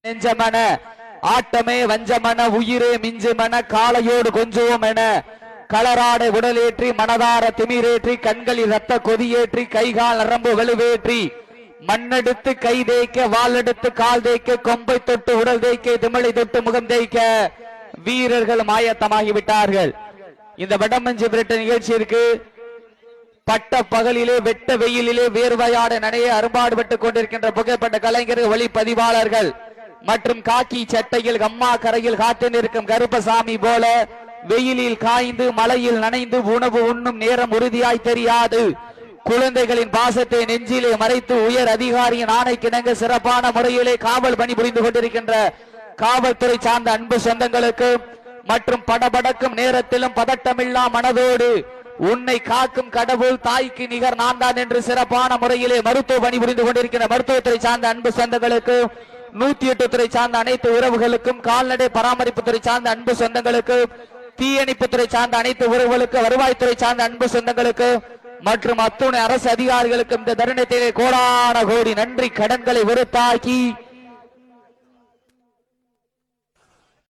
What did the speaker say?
நெஞ்சமன ஆட்டமே வஞ்சமன உயிரே மிஞ்சுமன காளையோடு கொஞ்சுவோம் என களராடை உடலேற்றி மனதார திமிரேற்றி கண்களில் ரத்த கொதியேற்றி கைகால் நரம்பு வலுவேற்றி மண்ணெடுத்து கை தேய்க்க வால் எடுத்து கால் தேய்க்க கொம்பை தொட்டு உடல் தேய்க்க திமிழை தொட்டு முகம் தேய்க்க வீரர்கள் ஆயத்தமாகிவிட்டார்கள். இந்த வடமஞ்சி விரட்டு நிகழ்ச்சியிற்கு பட்ட பகலிலே வெட்ட வெயிலிலே வேர்வையாட நனைய அரும்பாடுபட்டுக் கொண்டிருக்கின்ற புகைப்பட்ட கலைஞர்கள் ஒளிப்பதிவாளர்கள் மற்றும் காக்கி சட்டையில் அம்மா கரையில் காத்து நிற்கும் கருப்பசாமி போல வெயிலில் காய்ந்து மலையில் நனைந்து உணவு உண்ணும் நேரம் உறுதியாய் தெரியாது. குழந்தைகளின் பாசத்தை நெஞ்சிலே மறைத்து உயர் அதிகாரியின் ஆணைக்கிணங்க சிறப்பான முறையிலே காவல் பணி புரிந்து கொண்டிருக்கின்ற காவல்துறை சார்ந்த அன்பு சொந்தங்களுக்கு மற்றும் படபடக்கும் நேரத்திலும் பதட்டமில்லா மனதோடு உன்னை காக்கும் கடவுள் தாய்க்கு நிகர் நான் தான் என்று சிறப்பான முறையிலே மருத்துவ பணி புரிந்து கொண்டிருக்கின்ற மருத்துவத்துறை சார்ந்த அன்பு சொந்தங்களுக்கு 108 துறை சார்ந்த அனைத்து உறவுகளுக்கும் கால்நடை பராமரிப்பு துறை சார்ந்த அன்பு சொந்தங்களுக்கு தீயணைப்பு துறை சார்ந்த அனைத்து உறவுகளுக்கு வருவாய்த்துறை சார்ந்த அன்பு சொந்தங்களுக்கு மற்றும் அத்துணை அரசு அதிகாரிகளுக்கும் இந்த தருணத்திலே கோடான கோடி நன்றி கடன்களை உறுத்தாக்கி